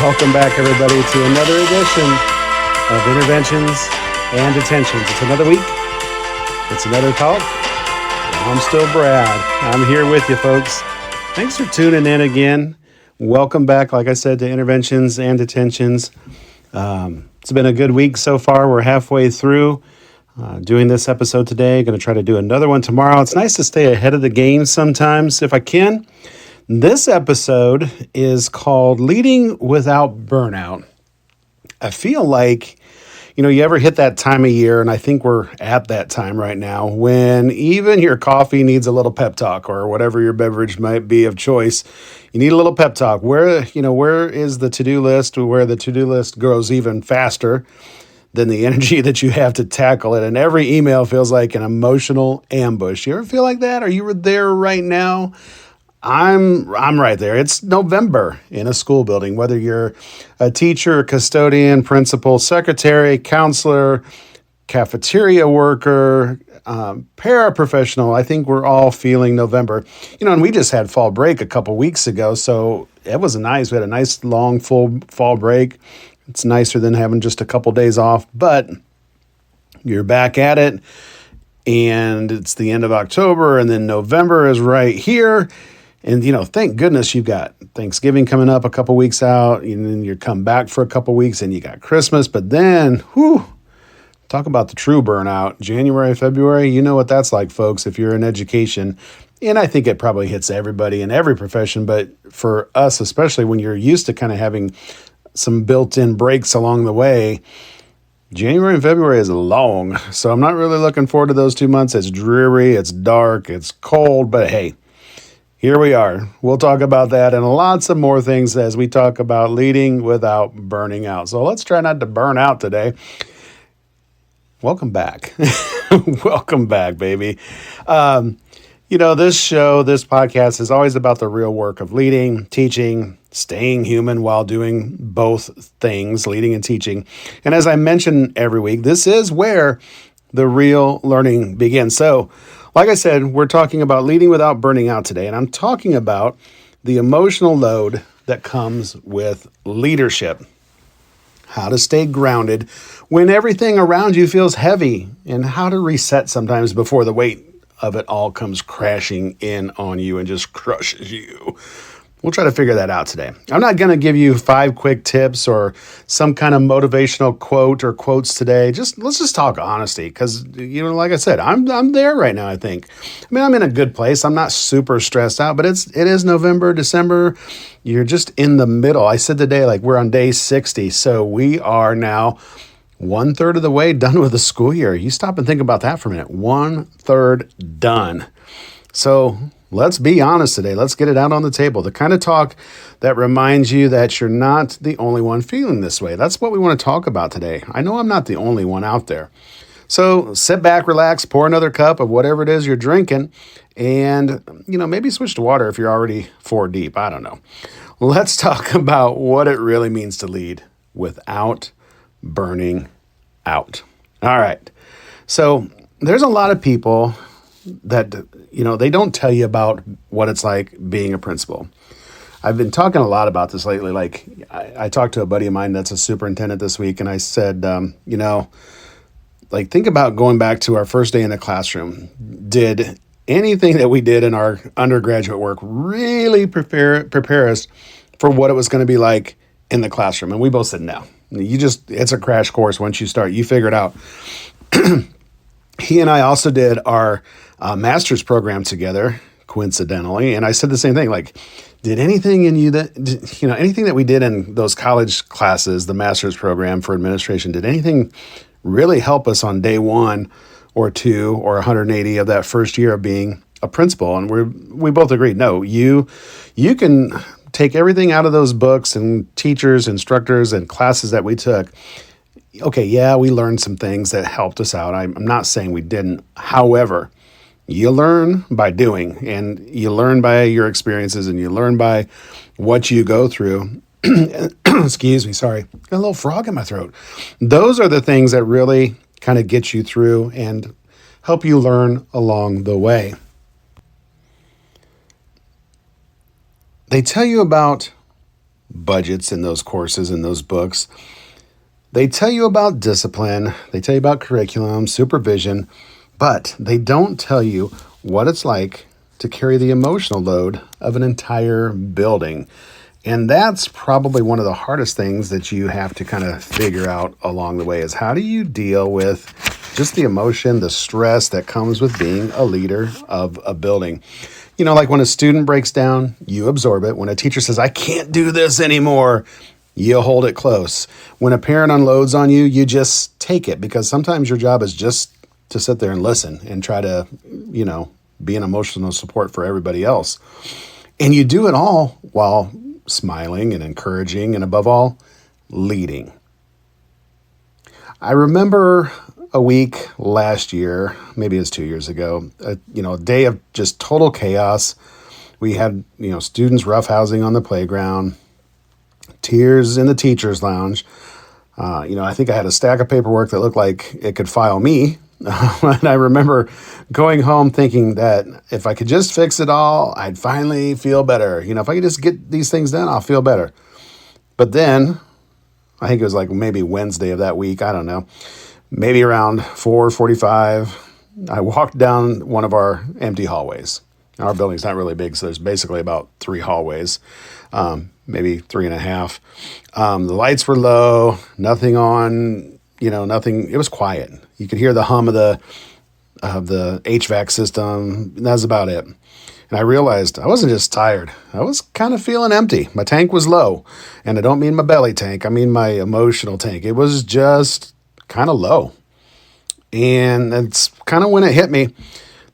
Welcome back, everybody, to another edition of Interventions and Detentions. It's another week. It's another talk. I'm still Brad. I'm here with you, folks. Thanks for tuning in again. Welcome back, like I said, to Interventions and Detentions. It's been a good week so far. We're halfway through doing this episode today. Going to try to do another one tomorrow. It's nice to stay ahead of the game sometimes if I can. This episode is called Leading Without Burnout. I feel like, you ever hit that time of year, and I think we're at that time right now, when even your coffee needs a little pep talk, or whatever your beverage might be of choice. You need a little pep talk. Where is the to-do list, where the to-do list grows even faster than the energy that you have to tackle it. And every email feels like an emotional ambush. You ever feel like that? Are you there right now? I'm right there. It's November in a school building, whether you're a teacher, custodian, principal, secretary, counselor, cafeteria worker, paraprofessional. I think we're all feeling November. And we just had fall break a couple weeks ago, so it was nice. We had a nice long full fall break. It's nicer than having just a couple days off, but you're back at it, and it's the end of October, and then November is right here. And, thank goodness you've got Thanksgiving coming up a couple weeks out, and then you come back for a couple weeks, and you got Christmas. But then, talk about the true burnout. January, February, you know what that's like, folks, if you're in education. And I think it probably hits everybody in every profession. But for us, especially when you're used to kind of having some built-in breaks along the way, January and February is long. So I'm not really looking forward to those 2 months. It's dreary, it's dark, it's cold, but hey, here we are. We'll talk about that and lots of more things as we talk about leading without burning out. So let's try not to burn out today. Welcome back. Welcome back, baby. This show, this podcast is always about the real work of leading, teaching, staying human while doing both things, leading and teaching. And as I mention every week, this is where the real learning begins. So, like I said, we're talking about leading without burning out today, and I'm talking about the emotional load that comes with leadership. How to stay grounded when everything around you feels heavy, and how to reset sometimes before the weight of it all comes crashing in on you and just crushes you. We'll try to figure that out today. I'm not going to give you 5 quick tips or some kind of motivational quote or quotes today. Let's just talk honesty, because like I said, I'm there right now. I think. I'm in a good place. I'm not super stressed out, but it is November, December. You're just in the middle. I said today, like, we're on day 60, so we are now 1/3 of the way done with the school year. You stop and think about that for a minute. 1/3 done. So let's be honest today. Let's get it out on the table. The kind of talk that reminds you that you're not the only one feeling this way. That's what we want to talk about today. I know I'm not the only one out there. So sit back, relax, pour another cup of whatever it is you're drinking, and, maybe switch to water if you're already 4 deep. I don't know. Let's talk about what it really means to lead without burning out. All right. So there's a lot of people that, they don't tell you about what it's like being a principal. I've been talking a lot about this lately. Like, I talked to a buddy of mine that's a superintendent this week, and I said, think about going back to our first day in the classroom. Did anything that we did in our undergraduate work really prepare us for what it was going to be like in the classroom? And we both said no. It's a crash course. Once you start, you figure it out. He and I also did our master's program together, coincidentally. And I said the same thing, like, did anything in you that, anything that we did in those college classes, the master's program for administration, did anything really help us on day 1 or 2 or 180 of that first year of being a principal? And we both agreed, no, you can take everything out of those books and teachers, instructors, and classes that we took. Okay, yeah, we learned some things that helped us out. I'm not saying we didn't. However, you learn by doing, and you learn by your experiences, and you learn by what you go through. Excuse me, sorry. Got a little frog in my throat. Those are the things that really kind of get you through and help you learn along the way. They tell you about budgets in those courses, in those books. They tell you about discipline, they tell you about curriculum, supervision, but they don't tell you what it's like to carry the emotional load of an entire building. And that's probably one of the hardest things that you have to kind of figure out along the way is how do you deal with just the emotion, the stress that comes with being a leader of a building. Like when a student breaks down, you absorb it. When a teacher says, I can't do this anymore, you hold it close. When a parent unloads on you, you just take it because sometimes your job is just to sit there and listen and try to, be an emotional support for everybody else. And you do it all while smiling and encouraging and above all, leading. I remember a week last year, maybe it was 2 years ago, a day of just total chaos. We had, students roughhousing on the playground, tears in the teacher's lounge. I think I had a stack of paperwork that looked like it could file me. And I remember going home thinking that if I could just fix it all, I'd finally feel better. If I could just get these things done, I'll feel better. But then, I think it was like maybe Wednesday of that week, I don't know, maybe around 4:45, I walked down one of our empty hallways. Our building's not really big, so there's basically about 3 hallways, maybe 3.5. The lights were low, nothing on, nothing. It was quiet. You could hear the hum of the HVAC system. And that's about it. And I realized I wasn't just tired. I was kind of feeling empty. My tank was low. And I don't mean my belly tank. I mean my emotional tank. It was just kind of low. And that's kind of when it hit me.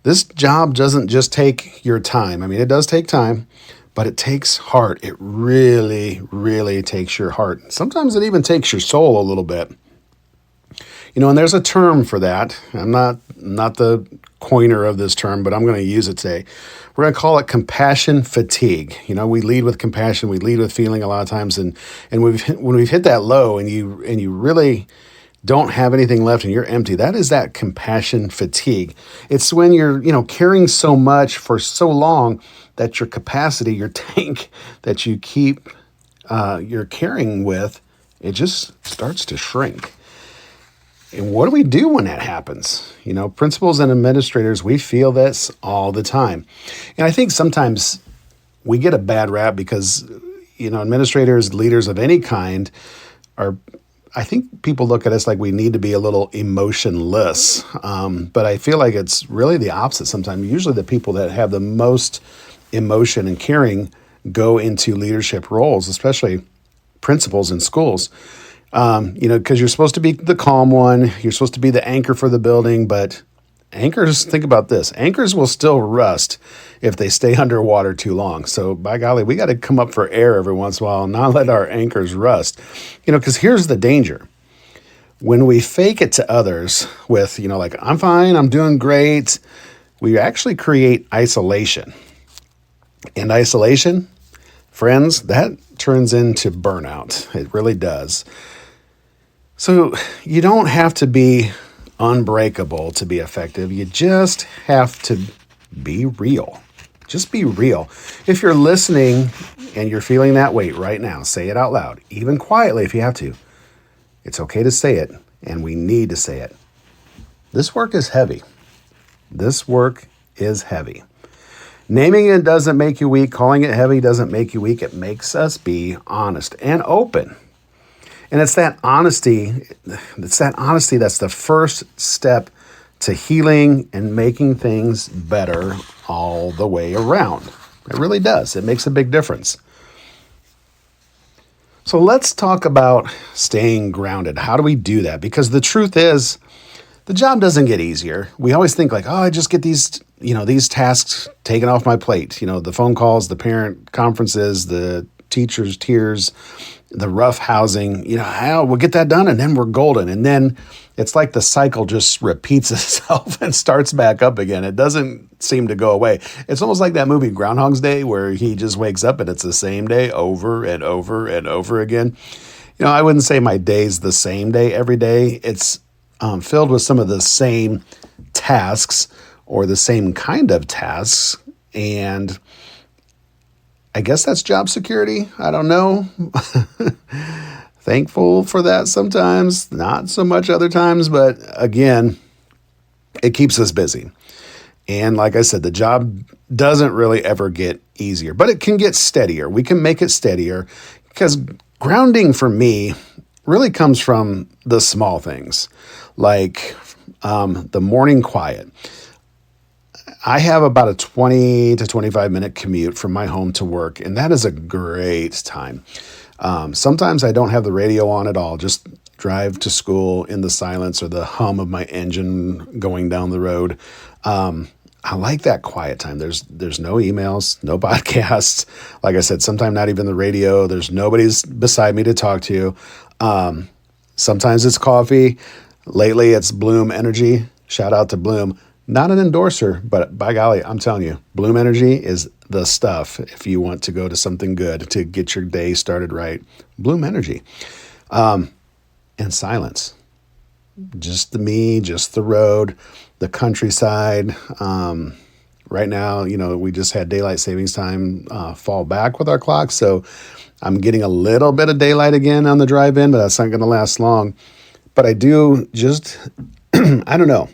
This job doesn't just take your time. I mean, it does take time, but it takes heart. It really, really takes your heart. Sometimes it even takes your soul a little bit. And there's a term for that. I'm not the coiner of this term, but I'm going to use it today. We're going to call it compassion fatigue. We lead with compassion. We lead with feeling a lot of times. And when we've hit that low and you really don't have anything left and you're empty, that is that compassion fatigue. It's when you're, carrying so much for so long that your capacity, your tank that you keep, you're carrying with, it just starts to shrink. And what do we do when that happens? Principals and administrators, we feel this all the time. And I think sometimes we get a bad rap because, administrators, leaders of any kind I think people look at us like we need to be a little emotionless. But I feel like it's really the opposite sometimes. Usually the people that have the most emotion and caring go into leadership roles, especially principals in schools. Because you're supposed to be the calm one, you're supposed to be the anchor for the building, but anchors, think about this, anchors will still rust if they stay underwater too long. So by golly, we got to come up for air every once in a while and not let our anchors rust. Because here's the danger. When we fake it to others with, like, I'm fine, I'm doing great, we actually create isolation. And isolation, friends, that turns into burnout. It really does. So you don't have to be unbreakable to be effective. You just have to be real. Just be real. If you're listening and you're feeling that weight right now, say it out loud, even quietly if you have to. It's okay to say it, and we need to say it. This work is heavy. This work is heavy. Naming it doesn't make you weak. Calling it heavy doesn't make you weak. It makes us be honest and open. And it's that honesty that's the first step to healing and making things better all the way around. It really does. It makes a big difference. So let's talk about staying grounded. How do we do that? Because the truth is, the job doesn't get easier. We always think like, I just get these tasks taken off my plate. The phone calls, the parent conferences, the teachers' tears, the rough housing, we'll get that done and then we're golden. And then it's like the cycle just repeats itself and starts back up again. It doesn't seem to go away. It's almost like that movie Groundhog's Day where he just wakes up and it's the same day over and over and over again. I wouldn't say my day's the same day every day. It's filled with some of the same tasks or the same kind of tasks. And I guess that's job security. I don't know. Thankful for that sometimes, not so much other times, but again, it keeps us busy. And like I said, the job doesn't really ever get easier, but it can get steadier. We can make it steadier because grounding for me really comes from the small things, like the morning quiet. I have about a 20 to 25-minute commute from my home to work, and that is a great time. Sometimes I don't have the radio on at all, just drive to school in the silence or the hum of my engine going down the road. I like that quiet time. There's no emails, no podcasts. Like I said, sometimes not even the radio. There's nobody's beside me to talk to. Sometimes it's coffee. Lately, it's Bloom Energy. Shout out to Bloom. Not an endorser, but by golly, I'm telling you, Bloom Energy is the stuff if you want to go to something good to get your day started right. Bloom Energy. And silence. Just me, just the road, the countryside. Right now, we just had daylight savings time fall back with our clock. So I'm getting a little bit of daylight again on the drive in, but that's not going to last long. But I do just, I don't know.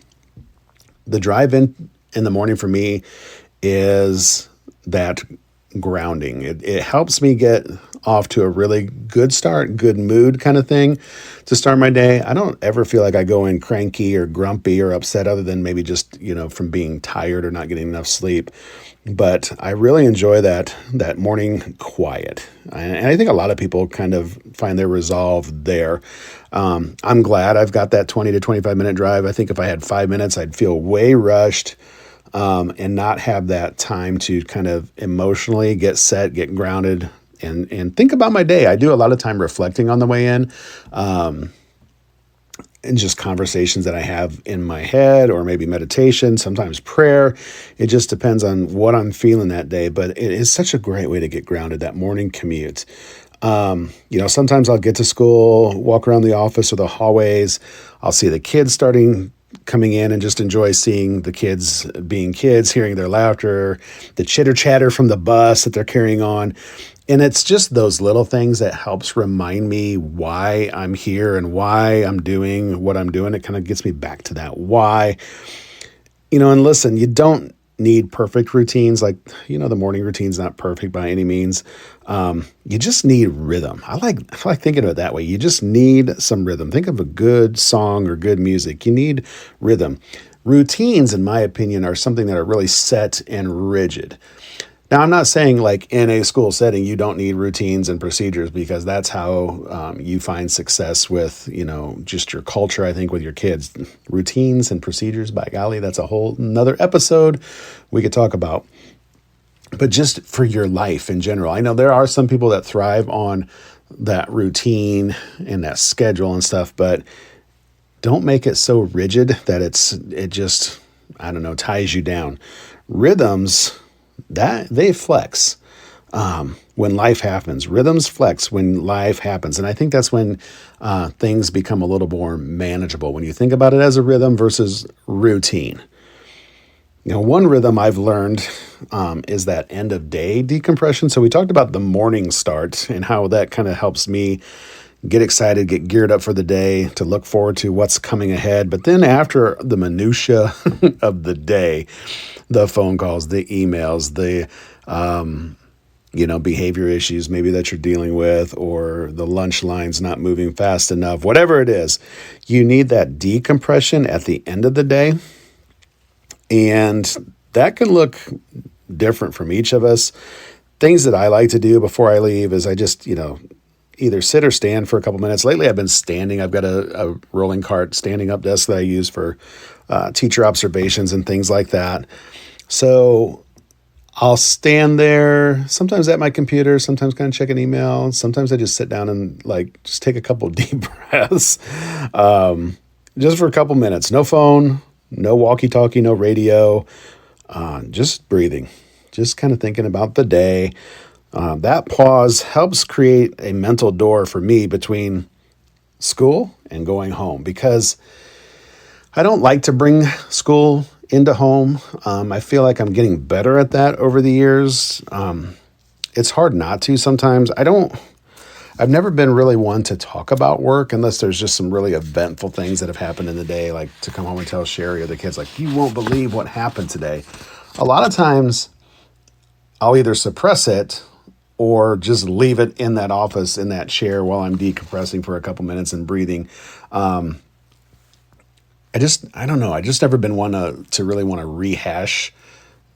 The drive in the morning for me is that grounding. It helps me get off to a really good start, good mood kind of thing to start my day. I don't ever feel like I go in cranky or grumpy or upset other than maybe just, from being tired or not getting enough sleep. But I really enjoy that morning quiet. And I think a lot of people kind of find their resolve there. I'm glad I've got that 20 to 25-minute drive. I think if I had 5 minutes, I'd feel way rushed and not have that time to kind of emotionally get set, get grounded, and think about my day. I do a lot of time reflecting on the way in. And just conversations that I have in my head, or maybe meditation, sometimes prayer. It just depends on what I'm feeling that day. But it is such a great way to get grounded, that morning commute. Sometimes I'll get to school, walk around the office or the hallways. I'll see the kids coming in and just enjoy seeing the kids being kids, hearing their laughter, the chitter chatter from the bus that they're carrying on. And it's just those little things that helps remind me why I'm here and why I'm doing what I'm doing. It kind of gets me back to that why. And listen, you don't need perfect routines. Like, the morning routine's not perfect by any means. You just need rhythm. I like thinking of it that way. You just need some rhythm. Think of a good song or good music. You need rhythm. Routines, in my opinion, are something that are really set and rigid. Now, I'm not saying like in a school setting, you don't need routines and procedures, because that's how you find success with, just your culture, I think, with your kids. Routines and procedures, by golly, that's a whole nother episode we could talk about. But just for your life in general, I know there are some people that thrive on that routine and that schedule and stuff, but don't make it so rigid that it just, ties you down. Rhythms, that they flex when life happens. Rhythms flex when life happens. And I think that's when things become a little more manageable, when you think about it as a rhythm versus routine. One rhythm I've learned is that end of day decompression. So we talked about the morning start and how that kind of helps me get excited, get geared up for the day, to look forward to what's coming ahead. But then after the minutia of the day, the phone calls, the emails, the behavior issues maybe that you're dealing with, or the lunch lines not moving fast enough, whatever it is, you need that decompression at the end of the day. And that can look different from each of us. Things that I like to do before I leave is I just, either sit or stand for a couple minutes. Lately, I've been standing. I've got a rolling cart standing up desk that I use for teacher observations and things like that. So I'll stand there, sometimes at my computer, sometimes kind of check an email. Sometimes I just sit down and just take a couple deep breaths, just for a couple minutes. No phone, no walkie-talkie, no radio, just breathing, just kind of thinking about the day. That pause helps create a mental door for me between school and going home, because I don't like to bring school into home. I feel like I'm getting better at that over the years. it's hard not to sometimes. I've never been really one to talk about work unless there's just some really eventful things that have happened in the day, like to come home and tell Sherry or the kids, like, you won't believe what happened today. A lot of times I'll either suppress it or just leave it in that office, in that chair while I'm decompressing for a couple minutes and breathing. I don't know. I just never been one to really want to rehash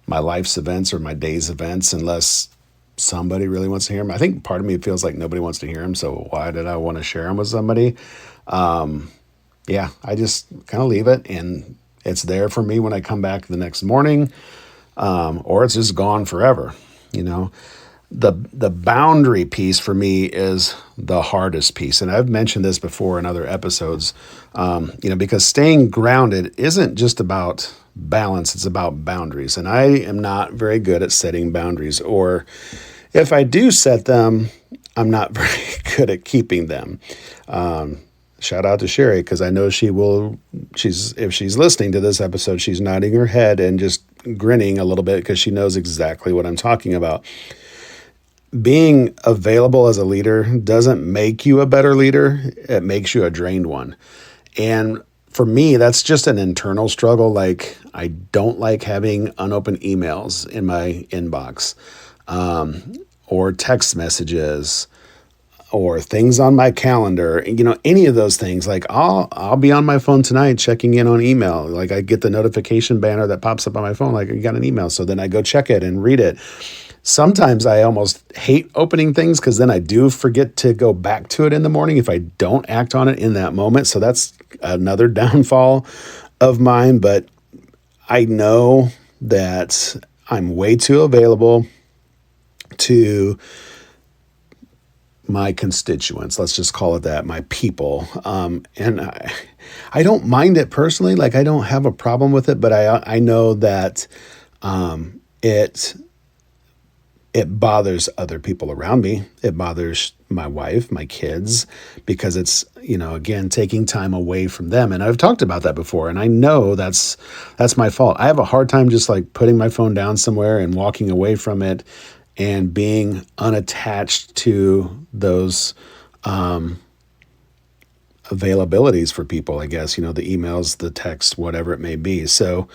my life's events or my day's events unless somebody really wants to hear them. I think part of me feels like nobody wants to hear them. So why did I want to share them with somebody? Yeah, I just kind of leave it, and it's there for me when I come back the next morning, or it's just gone forever. You know, the boundary piece for me is the hardest piece. And I've mentioned this before in other episodes, because staying grounded isn't just about balance, it's about boundaries. And I am not very good at setting boundaries, or if I do set them, I'm not very good at keeping them. Shout out to Sherry, because I know if she's listening to this episode, she's nodding her head and just grinning a little bit because she knows exactly what I'm talking about. Being available as a leader doesn't make you a better leader. It makes you a drained one. And for me, that's just an internal struggle. Like, I don't like having unopened emails in my inbox, or text messages, or things on my calendar. Any of those things. Like, I'll be on my phone tonight checking in on email. Like, I get the notification banner that pops up on my phone, like, you got an email. So then I go check it and read it. Sometimes I almost hate opening things because then I do forget to go back to it in the morning if I don't act on it in that moment. So that's another downfall of mine. But I know that I'm way too available to my constituents. Let's just call it that, my people. And I don't mind it personally. Like, I don't have a problem with it, but I know that it bothers other people around me. It bothers my wife, my kids, because it's, again, taking time away from them. And I've talked about that before, and I know that's my fault. I have a hard time just like putting my phone down somewhere and walking away from it and being unattached to those availabilities for people, I guess, the emails, the text, whatever it may be. So,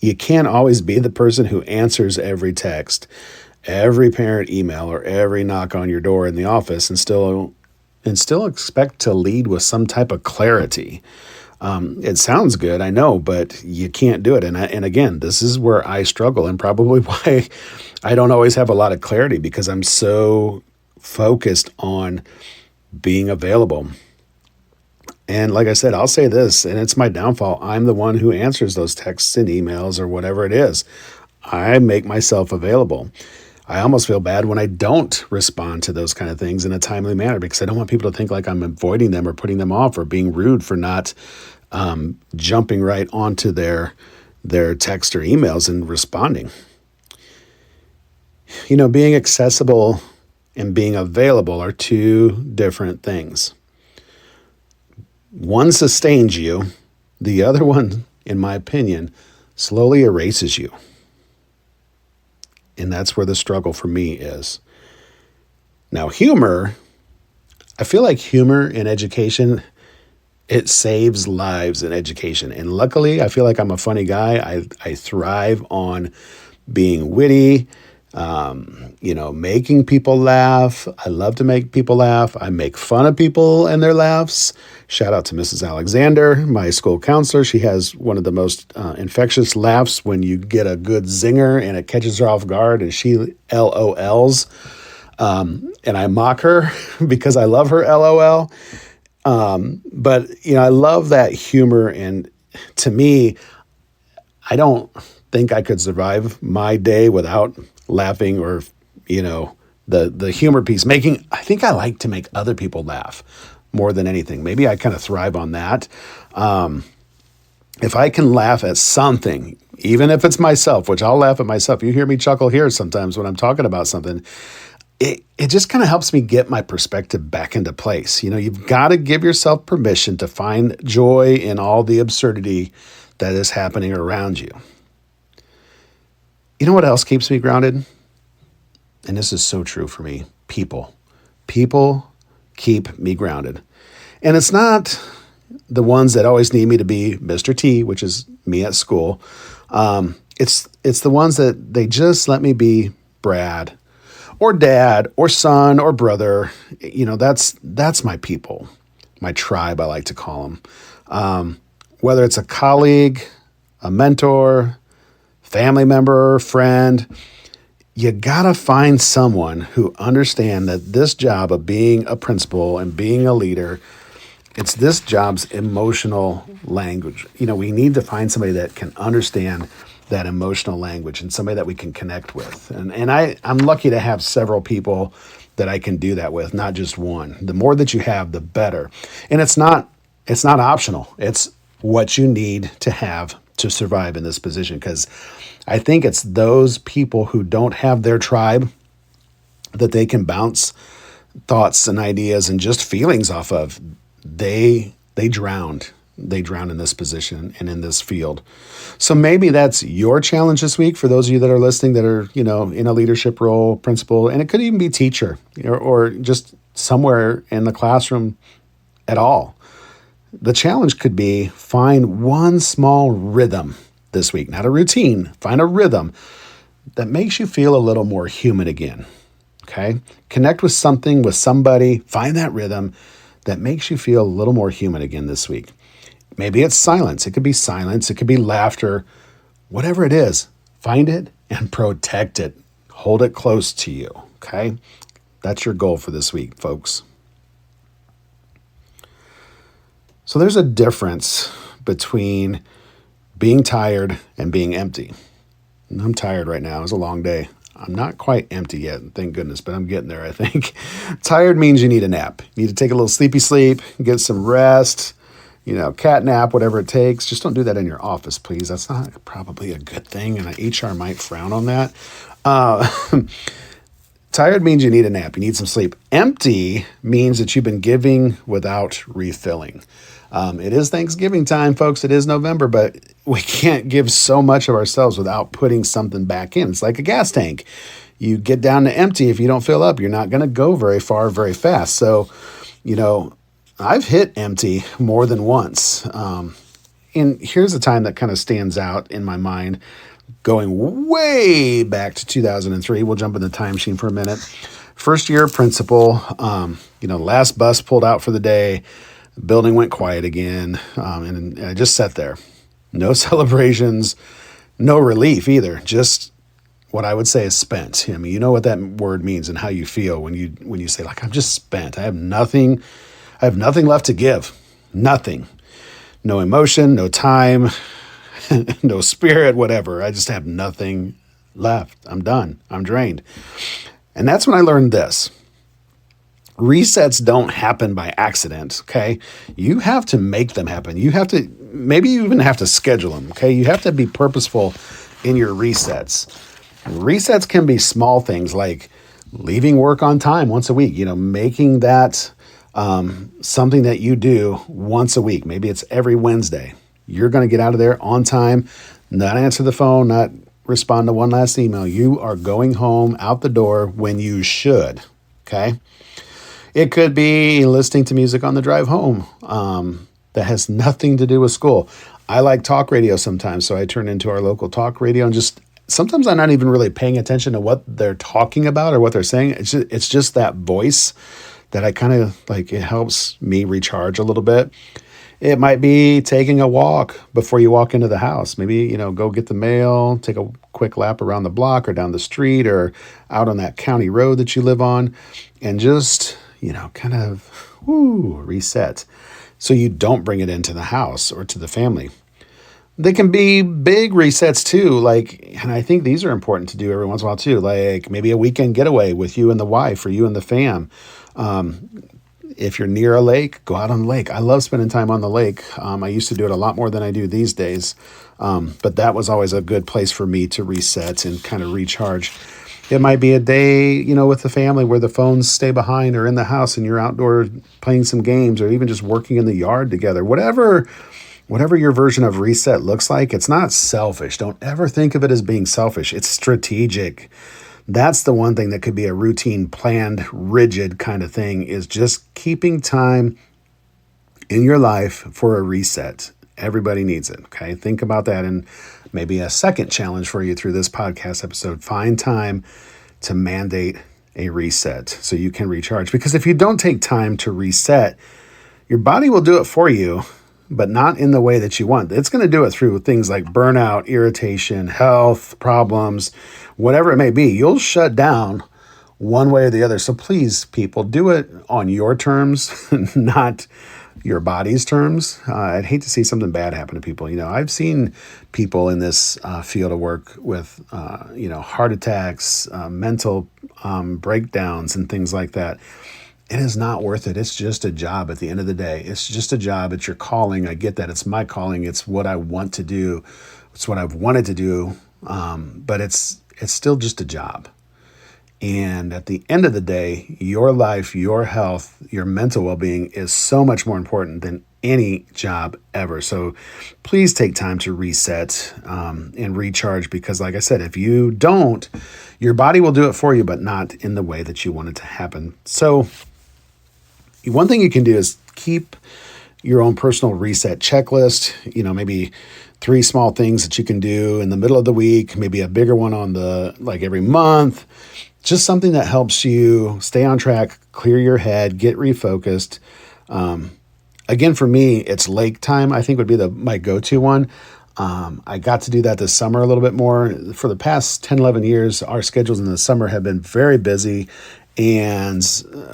you can't always be the person who answers every text, every parent email, or every knock on your door in the office and still expect to lead with some type of clarity. It sounds good, I know, but you can't do it. And again, this is where I struggle, and probably why I don't always have a lot of clarity, because I'm so focused on being available. And like I said, I'll say this, and it's my downfall. I'm the one who answers those texts and emails or whatever it is. I make myself available. I almost feel bad when I don't respond to those kind of things in a timely manner, because I don't want people to think like I'm avoiding them or putting them off or being rude for not jumping right onto their text or emails and responding. Being accessible and being available are two different things. One sustains you. The other one, in my opinion, slowly erases you. And that's where the struggle for me is. Now, humor, I feel like humor in education, it saves lives in education. And luckily, I feel like I'm a funny guy. I thrive on being witty, making people laugh. I love to make people laugh. I make fun of people and their laughs. Shout out to Mrs. Alexander, my school counselor. She has one of the most infectious laughs when you get a good zinger and it catches her off guard, and she LOLs. And I mock her because I love her LOL. But I love that humor. And to me, I don't think I could survive my day without laughing, or, the humor piece. I think I like to make other people laugh more than anything. Maybe I kind of thrive on that. If I can laugh at something, even if it's myself, which I'll laugh at myself. You hear me chuckle here sometimes when I'm talking about something. It just kind of helps me get my perspective back into place. You've got to give yourself permission to find joy in all the absurdity that is happening around you. You know what else keeps me grounded? And this is so true for me. People. People keep me grounded. And it's not the ones that always need me to be Mr. T, which is me at school. It's the ones that they just let me be Brad or dad or son or brother. That's my people, my tribe, I like to call them. Whether it's a colleague, a mentor, family member, friend, you gotta find someone who understands that this job of being a principal and being a leader, it's this job's emotional language. We need to find somebody that can understand that emotional language and somebody that we can connect with. And I'm lucky to have several people that I can do that with, not just one. The more that you have, the better. And it's not optional. It's what you need to have to survive in this position, because I think it's those people who don't have their tribe that they can bounce thoughts and ideas and just feelings off of. They drowned. They drown in this position and in this field. So maybe that's your challenge this week for those of you that are listening that are, in a leadership role, principal, and it could even be teacher or just somewhere in the classroom at all. The challenge could be find one small rhythm this week, not a routine. Find a rhythm that makes you feel a little more human again. Okay? Connect with something, with somebody. Find that rhythm that makes you feel a little more human again this week. Maybe it's silence. It could be silence. It could be laughter. Whatever it is, find it and protect it. Hold it close to you. Okay? That's your goal for this week, folks. So there's a difference between being tired and being empty. I'm tired right now. It was a long day. I'm not quite empty yet, thank goodness, but I'm getting there, I think. Tired means you need a nap. You need to take a little sleepy sleep, get some rest, cat nap, whatever it takes. Just don't do that in your office, please. That's not probably a good thing, and HR might frown on that. Tired means you need a nap. You need some sleep. Empty means that you've been giving without refilling. It is Thanksgiving time, folks. It is November, but we can't give so much of ourselves without putting something back in. It's like a gas tank. You get down to empty. If you don't fill up, you're not going to go very far, very fast. So, I've hit empty more than once. And here's a time that kind of stands out in my mind, going way back to 2003. We'll jump in the time machine for a minute. First year principal, last bus pulled out for the day. The building went quiet again, and I just sat there. No celebrations, no relief either. Just what I would say is spent. I mean, you know what that word means and how you feel when you say, like, I'm just spent. I have nothing left to give. Nothing. No emotion, no time, no spirit, whatever. I just have nothing left. I'm done. I'm drained. And that's when I learned this. Resets don't happen by accident, okay? You have to make them happen. Maybe you even have to schedule them, okay? You have to be purposeful in your resets. Resets can be small things like leaving work on time once a week, making that something that you do once a week. Maybe it's every Wednesday. You're going to get out of there on time, not answer the phone, not respond to one last email. You are going home out the door when you should, okay? It could be listening to music on the drive home that has nothing to do with school. I like talk radio sometimes, so I turn into our local talk radio and just sometimes I'm not even really paying attention to what they're talking about or what they're saying. It's just that voice that I kind of like. It helps me recharge a little bit. It might be taking a walk before you walk into the house. Maybe, go get the mail, take a quick lap around the block or down the street or out on that county road that you live on and just kind of reset so you don't bring it into the house or to the family. They can be big resets too, and I think these are important to do every once in a while too, like maybe a weekend getaway with you and the wife or you and the fam. If you're near a lake, go out on the lake. I love spending time on the lake. I used to do it a lot more than I do these days, but that was always a good place for me to reset and kind of recharge. It might be a day, with the family where the phones stay behind or in the house and you're outdoor playing some games or even just working in the yard together. Whatever whatever your version of reset looks like, it's not selfish. Don't ever think of it as being selfish. It's strategic. That's the one thing that could be a routine, planned, rigid kind of thing, is just keeping time in your life for a reset. Everybody needs it. Okay. Think about that. And maybe a second challenge for you through this podcast episode: find time to mandate a reset so you can recharge. Because if you don't take time to reset, your body will do it for you, but not in the way that you want. It's going to do it through things like burnout, irritation, health problems, whatever it may be. You'll shut down one way or the other. So please, people, do it on your terms, not your body's terms. I'd hate to see something bad happen to people. I've seen people in this field of work with, heart attacks, mental breakdowns, and things like that. It is not worth it. It's just a job at the end of the day. It's just a job. It's your calling. I get that. It's my calling. It's what I want to do. It's what I've wanted to do. But it's still just a job. And at the end of the day, your life, your health, your mental well-being is so much more important than any job ever. So please take time to reset and recharge, because like I said, if you don't, your body will do it for you, but not in the way that you want it to happen. So one thing you can do is keep your own personal reset checklist, maybe 3 small things that you can do in the middle of the week, maybe a bigger one on every month. Just something that helps you stay on track, clear your head, get refocused. Again, for me, it's lake time, I think, would be my go-to one. I got to do that this summer a little bit more. For the past 10, 11 years, our schedules in the summer have been very busy, and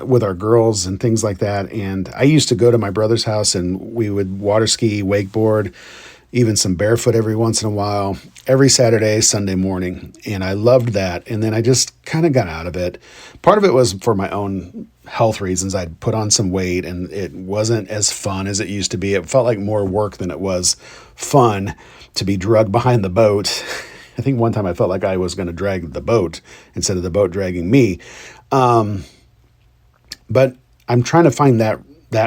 with our girls and things like that. And I used to go to my brother's house and we would water ski, wakeboard, even some barefoot every once in a while, every Saturday, Sunday morning. And I loved that. And then I just kind of got out of it. Part of it was for my own health reasons. I'd put on some weight and it wasn't as fun as it used to be. It felt like more work than it was fun to be drugged behind the boat. I think one time I felt like I was going to drag the boat instead of the boat dragging me. But I'm trying to find that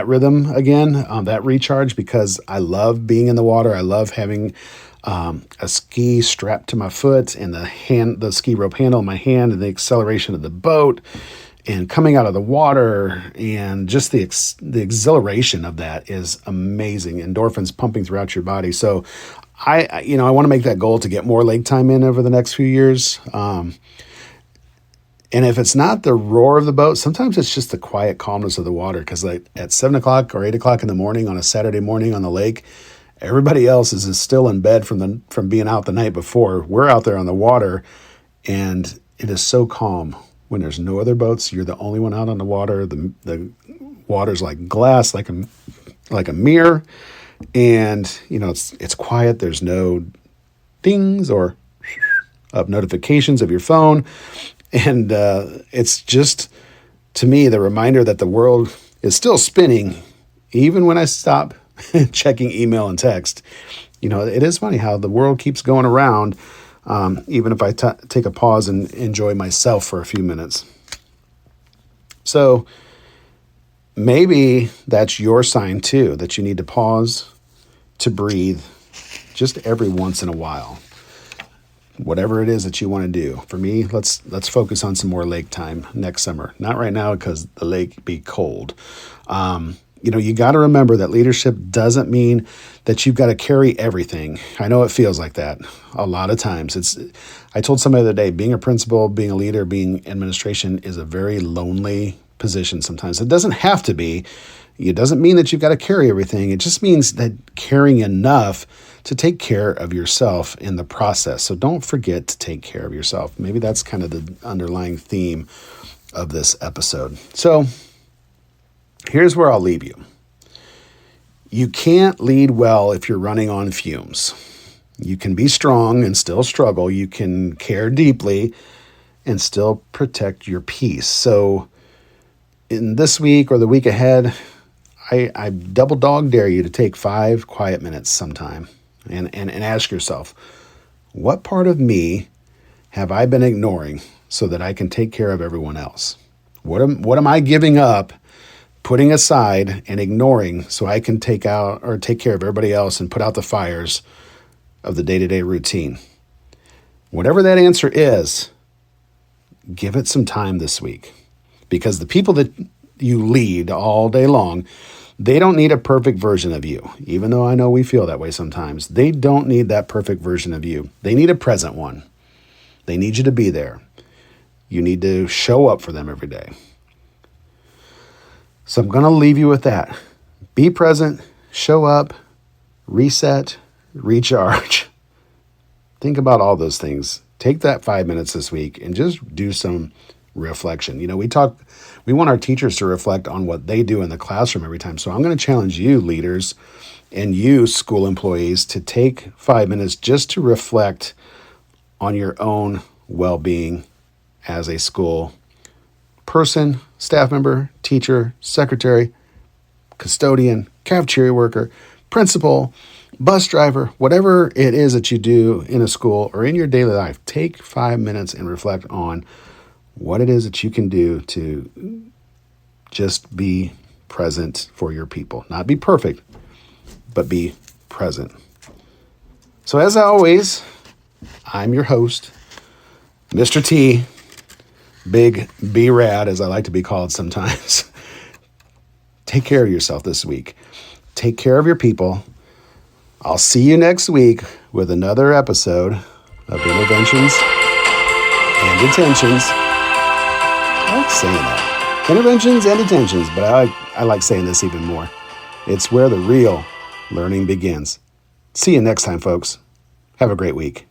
rhythm again, that recharge, because I love being in the water. I love having a ski strapped to my foot and the ski rope handle in my hand, and the acceleration of the boat and coming out of the water, and just the exhilaration of that is amazing. Endorphins pumping throughout your body. So I want to make that goal to get more lake time in over the next few years. And if it's not the roar of the boat, sometimes it's just the quiet calmness of the water. Because like at 7 o'clock or 8 o'clock in the morning on a Saturday morning on the lake, everybody else is still in bed from being out the night before. We're out there on the water, and it is so calm when there's no other boats. You're the only one out on the water. The water's like glass, like a mirror, and it's quiet. There's no dings or of notifications of your phone. And it's just, to me, the reminder that the world is still spinning, even when I stop checking email and text. It is funny how the world keeps going around, even if I take a pause and enjoy myself for a few minutes. So maybe that's your sign too, that you need to pause, to breathe, just every once in a while. Whatever it is that you want to do. For me, let's focus on some more lake time next summer. Not right now, because the lake be cold. You got to remember that leadership doesn't mean that you've got to carry everything. I know it feels like that a lot of times. I told somebody the other day, being a principal, being a leader, being administration is a very lonely position sometimes. It doesn't have to be. It doesn't mean that you've got to carry everything. It just means that carrying enough to take care of yourself in the process. So don't forget to take care of yourself. Maybe that's kind of the underlying theme of this episode. So here's where I'll leave you. You can't lead well if you're running on fumes. You can be strong and still struggle. You can care deeply and still protect your peace. So in this week or the week ahead, I double dog dare you to take 5 quiet minutes sometime and ask yourself, what part of me have I been ignoring so that I can take care of everyone else? What am I giving up putting aside and ignoring so I can take care of everybody else and put out the fires of the day-to-day routine? Whatever that answer is, give it some time this week, because the people that you lead all day long, they don't need a perfect version of you, even though I know we feel that way sometimes. They don't need that perfect version of you. They need a present one. They need you to be there. You need to show up for them every day. So I'm going to leave you with that. Be present, show up, reset, recharge. Think about all those things. Take that 5 minutes this week and just do some reflection. We want our teachers to reflect on what they do in the classroom every time. So I'm going to challenge you, leaders, and you, school employees, to take 5 minutes just to reflect on your own well-being as a school person, staff member, teacher, secretary, custodian, cafeteria worker, principal, bus driver, whatever it is that you do in a school or in your daily life. Take 5 minutes and reflect on what it is that you can do to just be present for your people. Not be perfect, but be present. So as always, I'm your host, Mr. T, Big B Rad, as I like to be called sometimes. Take care of yourself this week. Take care of your people. I'll see you next week with another episode of Interventions and Detentions. I like saying that. Interventions and Detentions, but I like saying this even more. It's where the real learning begins. See you next time, folks. Have a great week.